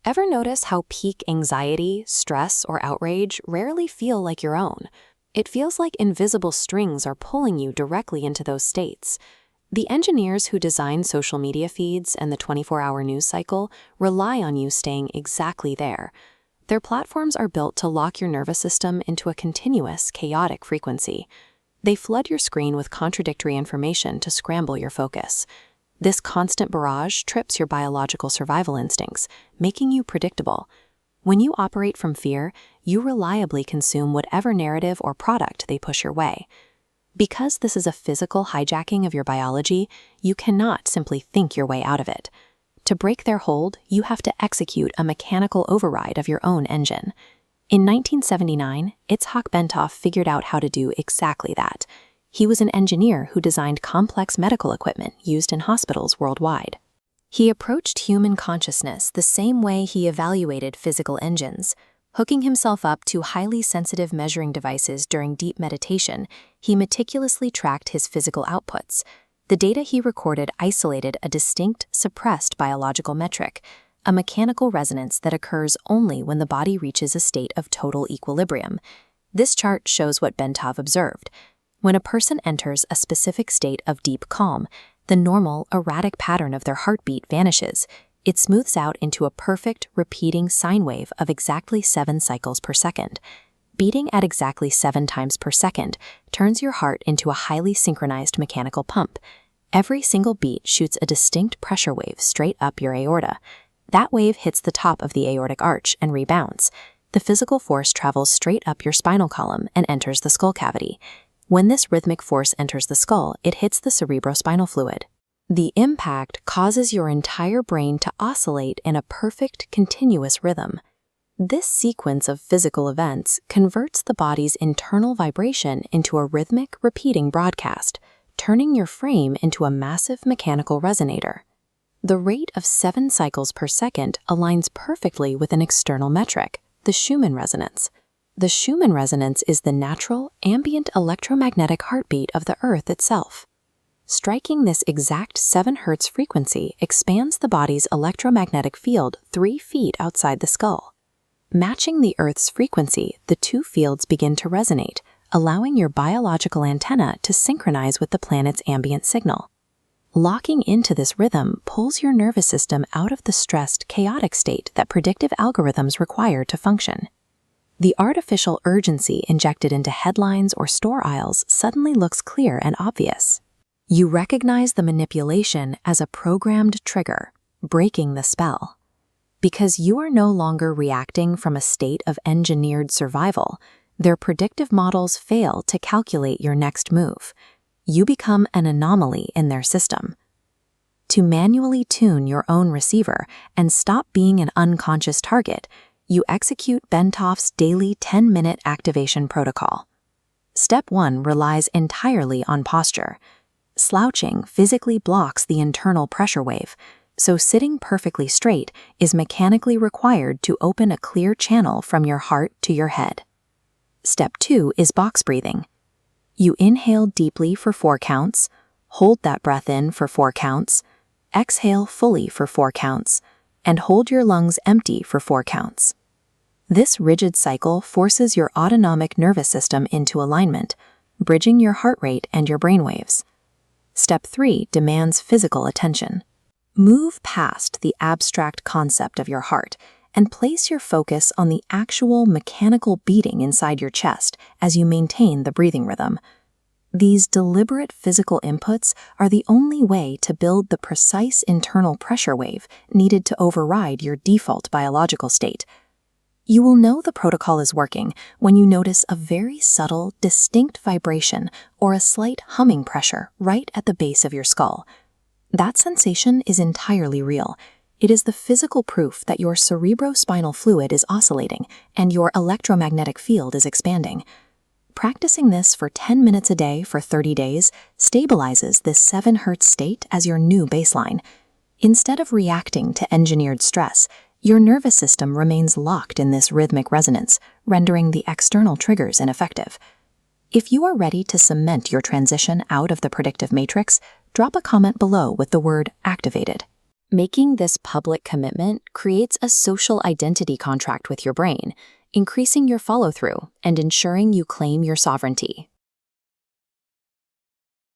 Ever notice how peak anxiety, stress, or outrage rarely feel like your own? It feels like invisible strings are pulling you directly into those states. The engineers who design social media feeds and the 24-hour news cycle rely on you staying exactly there. Their platforms are built to lock your nervous system into a continuous, chaotic frequency. They flood your screen with contradictory information to scramble your focus. This constant barrage trips your biological survival instincts, making you predictable. When you operate from fear, you reliably consume whatever narrative or product they push your way. Because this is a physical hijacking of your biology, you cannot simply think your way out of it. To break their hold, you have to execute a mechanical override of your own engine. In 1979, Itzhak Bentov figured out how to do exactly that. He was an engineer who designed complex medical equipment used in hospitals worldwide. He approached human consciousness the same way he evaluated physical engines. Hooking himself up to highly sensitive measuring devices during deep meditation, he meticulously tracked his physical outputs. The data he recorded isolated a distinct, suppressed biological metric, a mechanical resonance that occurs only when the body reaches a state of total equilibrium. This chart shows what Bentov observed. When a person enters a specific state of deep calm, the normal, erratic pattern of their heartbeat vanishes. It smooths out into a perfect, repeating sine wave of exactly 7 cycles per second. Beating at exactly 7 times per second turns your heart into a highly synchronized mechanical pump. Every single beat shoots a distinct pressure wave straight up your aorta. That wave hits the top of the aortic arch and rebounds. The physical force travels straight up your spinal column and enters the skull cavity. When this rhythmic force enters the skull, it hits the cerebrospinal fluid. The impact causes your entire brain to oscillate in a perfect, continuous rhythm. This sequence of physical events converts the body's internal vibration into a rhythmic, repeating broadcast, turning your frame into a massive mechanical resonator. The rate of 7 cycles per second aligns perfectly with an external metric, the Schumann resonance. The Schumann resonance is the natural, ambient electromagnetic heartbeat of the Earth itself. Striking this exact 7 Hz frequency expands the body's electromagnetic field 3 feet outside the skull. Matching the Earth's frequency, the two fields begin to resonate, allowing your biological antenna to synchronize with the planet's ambient signal. Locking into this rhythm pulls your nervous system out of the stressed, chaotic state that predictive algorithms require to function. The artificial urgency injected into headlines or store aisles suddenly looks clear and obvious. You recognize the manipulation as a programmed trigger, breaking the spell. Because you are no longer reacting from a state of engineered survival, their predictive models fail to calculate your next move. You become an anomaly in their system. To manually tune your own receiver and stop being an unconscious target, you execute Bentov's daily 10-minute activation protocol. Step 1 relies entirely on posture. Slouching physically blocks the internal pressure wave, so sitting perfectly straight is mechanically required to open a clear channel from your heart to your head. Step 2 is box breathing. You inhale deeply for 4 counts, hold that breath in for 4 counts, exhale fully for 4 counts, and hold your lungs empty for 4 counts. This rigid cycle forces your autonomic nervous system into alignment, bridging your heart rate and your brainwaves. Step 3 demands physical attention. Move past the abstract concept of your heart and place your focus on the actual mechanical beating inside your chest as you maintain the breathing rhythm. These deliberate physical inputs are the only way to build the precise internal pressure wave needed to override your default biological state. You will know the protocol is working when you notice a very subtle, distinct vibration or a slight humming pressure right at the base of your skull. That sensation is entirely real. It is the physical proof that your cerebrospinal fluid is oscillating and your electromagnetic field is expanding. Practicing this for 10 minutes a day for 30 days stabilizes this 7 Hz state as your new baseline. Instead of reacting to engineered stress, your nervous system remains locked in this rhythmic resonance, rendering the external triggers ineffective. If you are ready to cement your transition out of the predictive matrix, drop a comment below with the word "activated." Making this public commitment creates a social identity contract with your brain, increasing your follow-through and ensuring you claim your sovereignty.